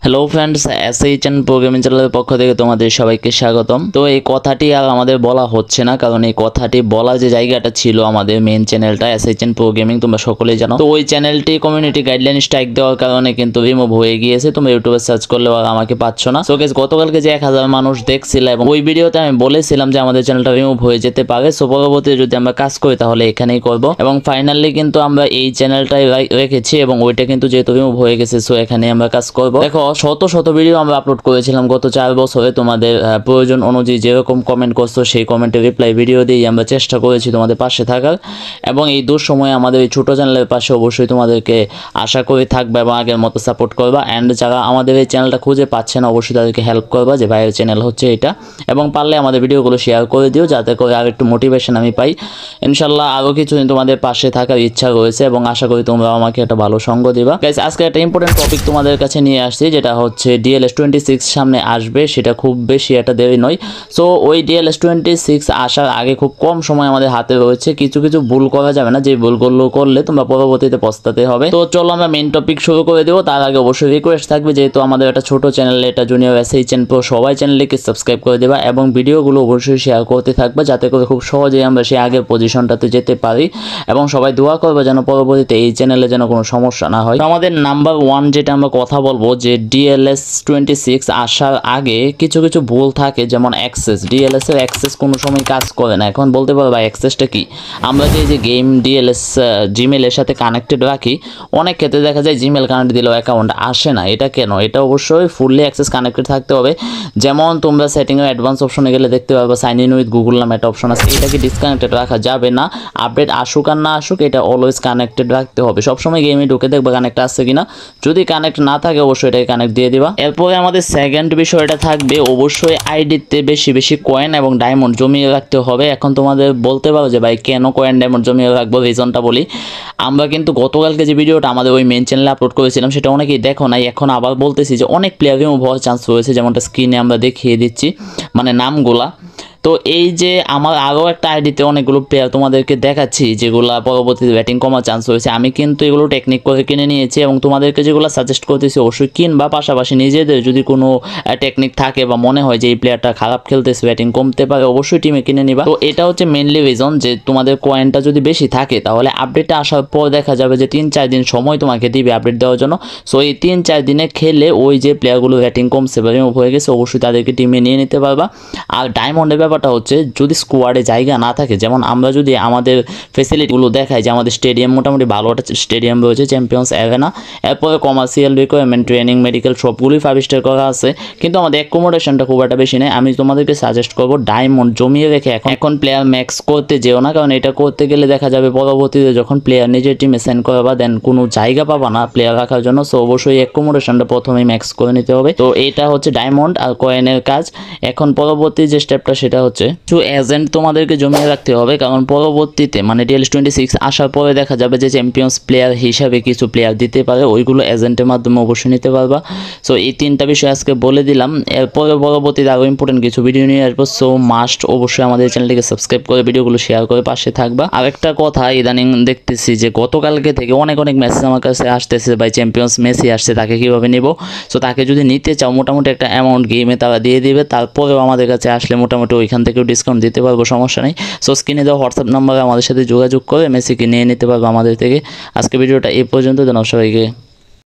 Hello friends, এসএইচএন programming চ্যানেলের পক্ষ থেকে তোমাদের সবাইকে স্বাগতম। তো এই কথাটি আর আমাদের বলা হচ্ছে না, কারণ এই কথাটি বলা যে জায়গাটা ছিল আমাদের মেইন চ্যানেলটা এসএইচএন প্রোগ্রামিং, তোমরা সকলেই জানো। তো ওই চ্যানেলটি কমিউনিটি গাইডলাইন স্ট্রাইক দেওয়ার কারণে কিন্তু রিমুভ হয়ে গিয়েছে। তোমরা ইউটিউবে সার্চ করলেও আর আমাকে পাচ্ছ না। সো গাইস, গতকালকে যে 1000 মানুষ দেখছিল এবং ওই ভিডিওতে আমি বলেছিলাম যে আমাদের চ্যানেলটা রিমুভ হয়ে যেতে পারে। সো পরবর্তীতে যদি আমরা কাজ করি তাহলে এখানেই করব, এবং ফাইনালি কিন্তু আমরা এই চ্যানেলটাই রেখেছি এবং ওইটা কিন্তু যেহেতু রিমুভ হয়ে গেছে, সো এখানে আমরা কাজ করব। দেখো, শত শত ভিডিও আমরা আপলোড করেছিলাম গত 4 বছরে। তোমাদের প্রয়োজন অনুযায়ী যেরকম কমেন্ট করছো সেই কমেন্টের রিপ্লাই ভিডিও দিয়ে আমরা চেষ্টা করেছি তোমাদের পাশে থাকার, এবং এই দুঃসময়ে আমাদের এই ছোটো চ্যানেলের পাশে অবশ্যই তোমাদেরকে আশা করি থাকবে এবং আগের মতো সাপোর্ট করবা। অ্যান্ড যারা আমাদের এই চ্যানেলটা খুঁজে পাচ্ছে না, অবশ্যই তাদেরকে হেল্প করবা যে ভাইয়ের চ্যানেল হচ্ছে এটা, এবং পারলে আমাদের ভিডিওগুলো শেয়ার করে দিও যাতে করে আর একটু মোটিভেশন আমি পাই। ইনশাল্লাহ আরও কিছুদিন তোমাদের পাশে থাকার ইচ্ছা রয়েছে এবং আশা করি তোমরা আমাকে একটা ভালো সঙ্গ দিবা। গাইস, আজকে একটা ইম্পর্টেন্ট টপিক তোমাদের কাছে নিয়ে আসছি, যেটা হচ্ছে DLS26 সামনে আসবে, সেটা খুব বেশি একটা দেরি নয়। সো ওই DLS26 আসার আগে খুব কম সময় আমাদের হাতে রয়েছে। কিছু কিছু ভুল করা যাবে না, যে ভুলগুলো করলে তোমরা পরবর্তীতে পস্তাতে হবে। তো চলো আমরা মেইন টপিক শুরু করে দেবো। তার আগে অবশ্যই রিকোয়েস্ট থাকবে, যেহেতু আমাদের একটা ছোট চ্যানেল, এটা জুনিয়র এসএইচএন প্রো, সবাই চ্যানেলটিকে সাবস্ক্রাইব করে দেবা এবং ভিডিওগুলো অবশ্যই শেয়ার করতে থাকবে, যাতে করে খুব সহজেই আমরা সেই আগের পজিশনটাতে যেতে পারি। এবং সবাই দোয়া করবে যেন পরবর্তীতে এই চ্যানেলে যেন কোনো সমস্যা না হয়। আমাদের নাম্বার 1 যেটা আমরা কথা বলবো, যে DLS26 আসার আগে কিছু কিছু ভুল থাকে, যেমন অ্যাক্সেস। DLS এর অ্যাক্সেস কোনো সময় কাজ করে না। এখন বলতে পারো ভাই অ্যাক্সেসটা কি? আমরা যে গেম DLS জিমেলের সাথে কানেক্টেড রাখি, অনেক ক্ষেত্রে দেখা যায় জিমেল কানেক্ট দিলেও অ্যাকাউন্ট আসে না। এটা কেন? এটা অবশ্যই ফুললি অ্যাক্সেস কানেক্টেড থাকতে হবে। যেমন তোমরা সেটিংয়ের অ্যাডভান্স অপশনে গেলে দেখতে পারবে সাইন ইন উইথ গুগল নামে একটা অপশন আছে। এটাকে ডিসকানেক্টেড রাখা যাবে না। আপডেট আসুক আর না আসুক, এটা অলওয়েজ কানেক্টেড রাখতে হবে। সবসময় গেমে ঢুকে দেখবে কানেক্ট আসছে কিনা। যদি কানেক্ট না থাকে অবশ্যই এটাকে কানেক্ট দিয়ে দিবা। এরপরে আমাদের সেকেন্ড বিষয়টা থাকবে, অবশ্যই আইডিতে বেশি বেশি কয়েন এবং ডায়মন্ড জমিয়ে রাখতে হবে। এখন তোমাদের বলতে পারো যে ভাই কেন কয়েন ডায়মন্ড জমিয়ে রাখবো, রিজনটা বলি। আমরা কিন্তু গতকালকে যে ভিডিওটা আমাদের ওই মেন চ্যানেলে আপলোড করেছিলাম, সেটা অনেকেই দেখো নাই। এখন আবার বলতেছি যে অনেক প্লেয়ার রিমুভ হওয়ার চান্স রয়েছে, যেমনটা স্ক্রিনে আমরা দেখিয়ে দিচ্ছি, মানে নামগুলা। তো এই যে আমার আরও একটা আইডিতে অনেকগুলো প্লেয়ার তোমাদেরকে দেখাচ্ছি, যেগুলো পরবর্তীতে ব্যাটিং কমার চান্স রয়েছে। আমি কিন্তু এগুলো টেকনিক করে কিনে নিয়েছি এবং তোমাদেরকে যেগুলো সাজেস্ট করতেছি অবশ্যই কিনবা। পাশাপাশি নিজেদের যদি কোনো টেকনিক থাকে বা মনে হয় যে এই প্লেয়ারটা খারাপ খেলতেছে, ব্যাটিং কমতে পারে, অবশ্যই টিমে কিনে নিবা। তো এটা হচ্ছে মেনলি রিজন, যে তোমাদের কয়েনটা যদি বেশি থাকে তাহলে আপডেটটা আসার পর দেখা যাবে যে 3-4 দিন সময় তোমাকে দিবে আপডেট দেওয়ার জন্য। সো এই 3-4 দিনে খেলে ওই যে প্লেয়ারগুলো ব্যাটিং কমছে বা রিমুভ হয়ে গেছে, অবশ্যই তাদেরকে টিমে নিয়ে নিতে পারবা। আর ডায়মন্ডের ব্যাপারটা হচ্ছে, যদি স্কোয়াডে জায়গা না থাকে, যেমন আমরা যদি আমাদের ফেসিলিটিগুলো দেখাই, যে আমাদের স্টেডিয়াম মোটামুটি ভালো একটা স্টেডিয়াম রয়েছে, চ্যাম্পিয়ন্স অ্যারেনা। এরপরে কমার্শিয়াল রিকোয়ারমেন্ট, ট্রেনিং, মেডিকেল সবগুলোই 5 স্টার করা আছে, কিন্তু আমাদের অ্যাকোমোডেশনটা খুব একটা বেশি নেই। আমি তোমাদেরকে সাজেস্ট করবো ডায়মন্ড জমিয়ে রেখে এখন প্লেয়ার ম্যাক্স করতে যেও না, কারণ এটা করতে গেলে দেখা যাবে পরবর্তীতে যখন প্লেয়ার নিজের টিমে সেন্ড করবা, দেন কোনো জায়গা পাবা না প্লেয়ার রাখার জন্য। সো অবশ্যই অ্যাকোমোডেশনটা প্রথমেই ম্যাক্স করে নিতে হবে। তো এটা হচ্ছে ডায়মন্ড আর কয়েনের কাজ। এখন পরবর্তী যে স্টেপটা, সেটা হচ্ছে এজেন্ট তোমাদেরকে জমিয়ে রাখতে হবে, কারণ পরবর্তীতে মানে DLS26 আসার পরে দেখা যাবে যে চ্যাম্পিয়ন্স প্লেয়ার হিসাবে কিছু প্লেয়ার দিতে পারে, ওইগুলো এজেন্টের মাধ্যমে অবশ্যই নিতে পারবা। সো এই 3টা বিষয় আজকে বলে দিলাম। এরপরে পরবর্তীতে আরও ইম্পর্টেন্ট কিছু ভিডিও নিয়ে আসবো। সো মাস্ট অবশ্যই আমাদের চ্যানেলটিকে সাবস্ক্রাইব করে ভিডিওগুলো শেয়ার করে পাশে থাকবা। আরেকটা কথা, ইদানিং দেখতেছি যে গতকালকে থেকে অনেক মেসেজ আমার কাছে আসতেছে, ভাই চ্যাম্পিয়ন্স মেসি আসছে, তাকে কীভাবে নিব। সো তাকে যদি নিতে চাও, মোটামুটি একটা অ্যামাউন্ট গেমে তারা দিয়ে দিবে, তারপরেও আমাদের কাছে আসলে মোটামুটি ওইখান থেকেও ডিসকাউন্ট দিতে পারবো, সমস্যা নেই। সো স্ক্রিনে দেওয়া হোয়াটসঅ্যাপ নাম্বারে আমাদের সাথে যোগাযোগ করে মেসিকে নিয়ে নিতে পারবো আমাদের থেকে। আজকে ভিডিওটা এই পর্যন্ত, জানাও সবাইকে।